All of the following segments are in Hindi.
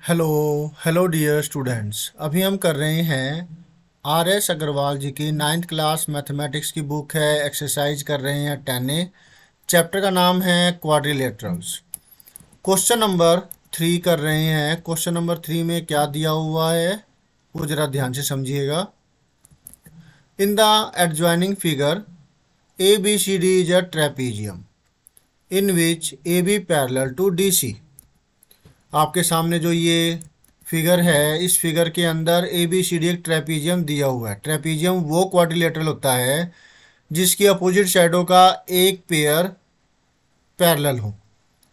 Hello hello dear students. अभी हम कर रहे हैं आर.एस. अग्रवाल जी की 9th क्लास मैथमेटिक्स की बुक है। एक्सरसाइज कर रहे हैं 10A। चैप्टर का नाम है क्वाड्रिलेटरल्स। क्वेश्चन नंबर 3 कर रहे हैं। क्वेश्चन नंबर 3 में क्या दिया हुआ है वो ज़रा ध्यान से समझिएगा। In the adjoining figure A B C D is a trapezium in which A B parallel to D C. आपके सामने जो ये फिगर है, इस फिगर के अंदर ए बी सी डी एक ट्रेपीजियम दिया हुआ है। ट्रेपीजियम वो क्वाड्रिलेटरल होता है जिसकी अपोजिट साइडों का एक पेयर पैरेलल हो,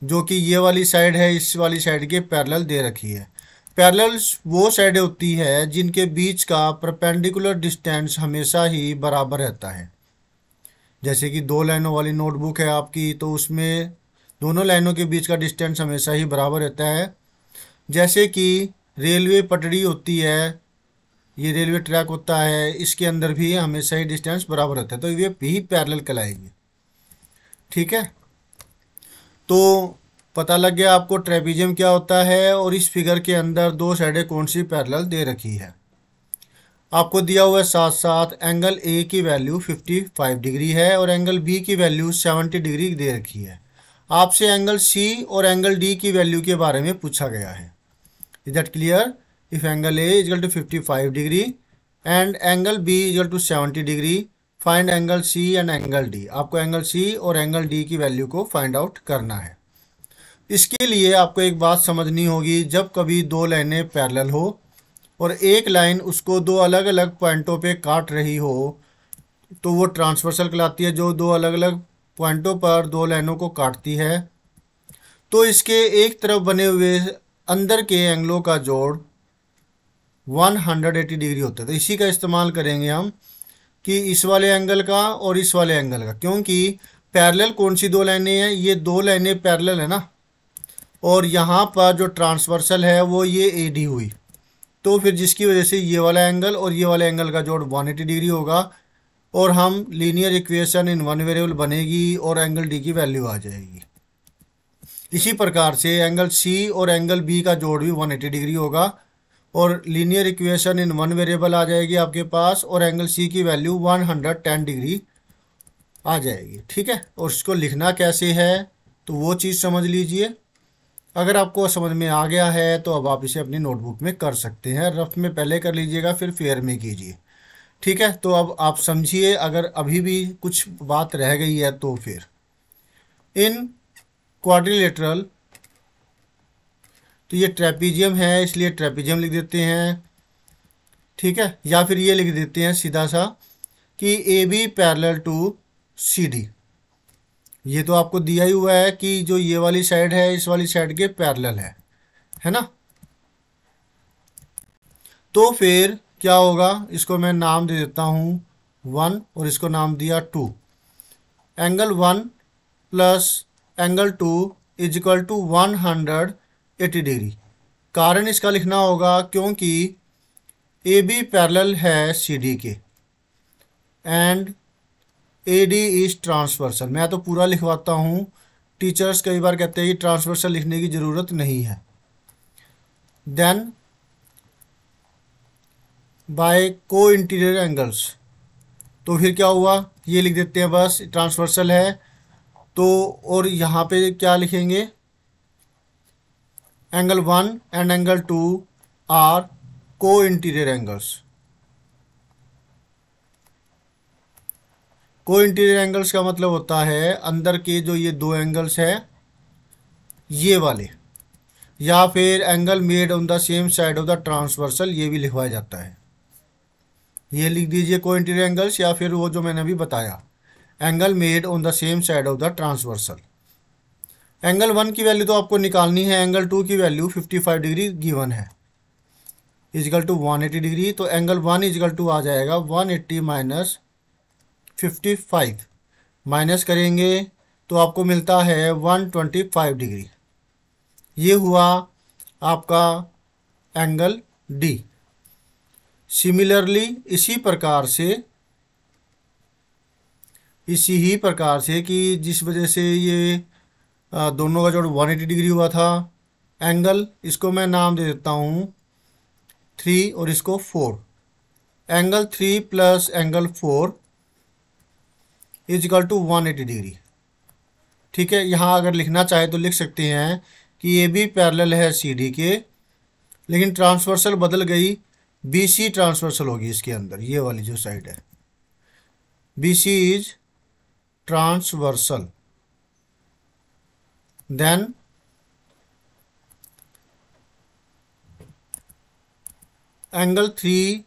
जो कि ये वाली साइड है इस वाली साइड के पैरेलल दे रखी है। पैरेलल्स वो साइडें होती है जिनके बीच का परपेंडिकुलर डिस्टेंस हमेशा ही बराबर रहता है। जैसे कि दो लाइनों वाली नोटबुक है आपकी, तो उसमें दोनों लाइनों के बीच का डिस्टेंस हमेशा ही बराबर रहता है। जैसे कि रेलवे पटड़ी होती है, ये रेलवे ट्रैक होता है, इसके अंदर भी हमेशा ही डिस्टेंस बराबर रहता है, तो ये भी पैरेलल कहलाएगी। ठीक है, तो पता लग गया आपको ट्रेपीजियम क्या होता है और इस फिगर के अंदर दो साइडें कौन सी पैरेलल दे रखी है। आपको दिया हुआ है साथ साथ एंगल ए की वैल्यू 55 डिग्री है और एंगल बी की वैल्यू 70 डिग्री दे रखी है। आपसे एंगल सी और एंगल डी की वैल्यू के बारे में पूछा गया है। Is that clear? If angle A is equal to 55 degree and angle B is equal to 70 degree, find angle C and angle D। आपको एंगल C और एंगल D की वैल्यू को फाइंड आउट करना है। इसके लिए आपको एक बात समझनी होगी, जब कभी दो लाइनें पैरेलल हो और एक लाइन उसको दो अलग अलग पॉइंटों पे काट रही हो तो वो ट्रांसवर्सल कहलाती है। जो दो अलग अलग पॉइंटों पर दो लाइनों को काटती है तो इसके एक तरफ बने हुए अंदर के एंगलों का जोड़ 180 डिग्री होता है। तो इसी का इस्तेमाल करेंगे हम कि इस वाले एंगल का और इस वाले एंगल का, क्योंकि पैरेलल कौन सी दो लाइनें हैं, ये दो लाइनें पैरेलल है ना, और यहाँ पर जो ट्रांसवर्सल है वो ये ए डी हुई, तो फिर जिसकी वजह से ये वाला एंगल और ये वाला एंगल का जोड़ 180 डिग्री होगा और हम linear equation in one variable बनेगी और एंगल डी की वैल्यू आ जाएगी। इसी प्रकार से एंगल सी और एंगल बी का जोड़ भी 180 डिग्री होगा और linear equation in one variable आ जाएगी आपके पास और एंगल सी की वैल्यू 110 डिग्री आ जाएगी। ठीक है, और इसको लिखना कैसे है तो वो चीज़ समझ लीजिए। अगर आपको समझ में आ गया है तो अब आप इसे अपनी नोटबुक में कर सकते हैं। रफ में पहले कर लीजिएगा, फिर फेयर में कीजिए। ठीक है, तो अब आप समझिए, अगर अभी भी कुछ बात रह गई है तो फिर इन क्वाड्रिलेटरल, तो ये ट्रेपीजियम है इसलिए ट्रेपीजियम लिख देते हैं। ठीक है, या फिर ये लिख देते हैं सीधा सा कि A B parallel to C D. ये तो आपको दिया ही हुआ है कि जो ये वाली साइड है इस वाली साइड के पैरेलल है ना। तो फिर क्या होगा, इसको मैं नाम दे देता हूँ 1 और इसको नाम दिया 2। Angle 1 plus angle 2 is equal to 180 degree. कारण इसका लिखना होगा क्योंकि ए बी पैरेलल है सी डी के and A D is transversal. मैं तो पूरा लिखवाता हूँ, टीचर्स कई बार कहते हैं कि ट्रांसवर्सल लिखने की ज़रूरत नहीं है। देन बाय को इंटीरियर एंगल्स, तो फिर क्या हुआ, ये लिख देते हैं बस, ट्रांसवर्सल है तो। और यहाँ पे क्या लिखेंगे, angle 1 and angle 2 are co-interior angles. को इंटीरियर एंगल्स का मतलब होता है अंदर के जो ये दो एंगल्स हैं ये वाले, या फिर angle made on the same side of the transversal, ये भी लिखवाया जाता है। ये लिख दीजिए को इंटीरियर एंगल्स, या फिर वो जो मैंने अभी बताया angle made on the same side of the transversal. Angle 1 की वैल्यू तो आपको निकालनी है, एंगल 2 की वैल्यू 55 डिग्री गिवन है इजकल टू 180 डिग्री, तो एंगल 1 इजकल टू आ जाएगा 180 माइनस 55, माइनस करेंगे तो आपको मिलता है 125 डिग्री। ये हुआ आपका एंगल डी। सिमिलरली इसी ही प्रकार से कि जिस वजह से ये दोनों का जोड़ 180 डिग्री हुआ था, एंगल, इसको मैं नाम दे देता हूँ 3 और इसको 4। Angle 3 plus angle 4 is equal to 180 degree. ठीक है, यहाँ अगर लिखना चाहे तो लिख सकते हैं कि ये भी पैरेलल है सी डी के, लेकिन ट्रांसवर्सल बदल गई, बी सी ट्रांसवर्सल होगी इसके अंदर, ये वाली जो साइड है B C is transversal. Then angle 3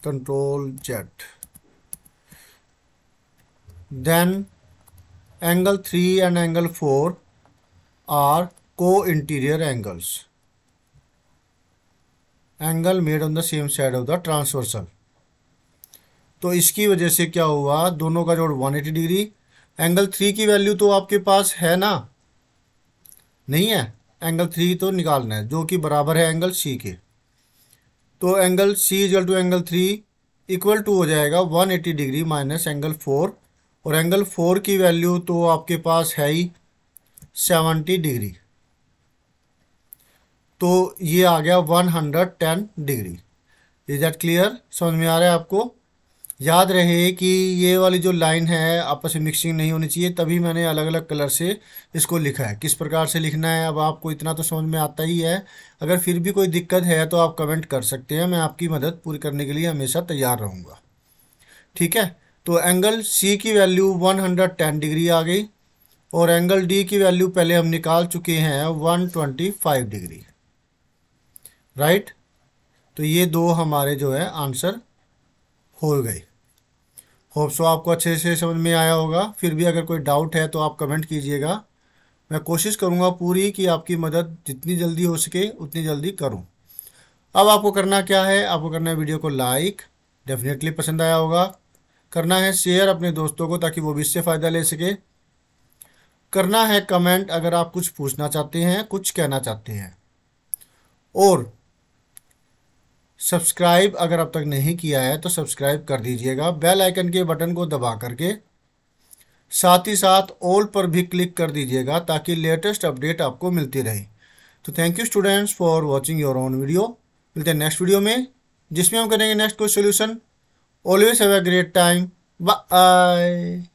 control jet, then angle 3 and angle 4 are co-interior angles, angle made on the same side of the transversal. तो इसकी वजह से क्या हुआ, दोनों का जोड़ 180 डिग्री। एंगल 3 की वैल्यू तो आपके पास है ना, नहीं है, एंगल 3 तो निकालना है जो कि बराबर है एंगल सी के। तो angle C equal to angle 3 equal to हो जाएगा 180 डिग्री माइनस एंगल 4, और एंगल 4 की वैल्यू तो आपके पास है ही 70 डिग्री, तो ये आ गया 110 डिग्री। Is that clear? समझ में आ रहा है आपको? याद रहे कि ये वाली जो लाइन है आपस में मिक्सिंग नहीं होनी चाहिए, तभी मैंने अलग अलग कलर से इसको लिखा है। किस प्रकार से लिखना है अब आपको इतना तो समझ में आता ही है। अगर फिर भी कोई दिक्कत है तो आप कमेंट कर सकते हैं, मैं आपकी मदद पूरी करने के लिए हमेशा तैयार रहूँगा। ठीक है, तो एंगल सी की वैल्यू 110 डिग्री आ गई, और एंगल डी की वैल्यू पहले हम निकाल चुके हैं 125 डिग्री, राइट। तो ये दो हमारे जो है आंसर हो गए। होप सो आपको अच्छे से समझ में आया होगा। फिर भी अगर कोई डाउट है तो आप कमेंट कीजिएगा, मैं कोशिश करूँगा पूरी कि आपकी मदद जितनी जल्दी हो सके उतनी जल्दी करूँ। अब आपको करना क्या है, आपको करना है वीडियो को लाइक, डेफिनेटली पसंद आया होगा, करना है शेयर अपने दोस्तों को ताकि वो भी इससे फ़ायदा ले सके, करना है कमेंट अगर आप कुछ पूछना चाहते हैं, कुछ कहना चाहते हैं, और सब्सक्राइब अगर अब तक नहीं किया है तो सब्सक्राइब कर दीजिएगा बेल आइकन के बटन को दबा करके। साथ ही साथ ऑल पर भी क्लिक कर दीजिएगा ताकि लेटेस्ट अपडेट आपको मिलती रहे। तो thank you students for watching your own video. मिलते हैं नेक्स्ट वीडियो में जिसमें हम करेंगे नेक्स्ट कोई solution. Always have a great time. Bye.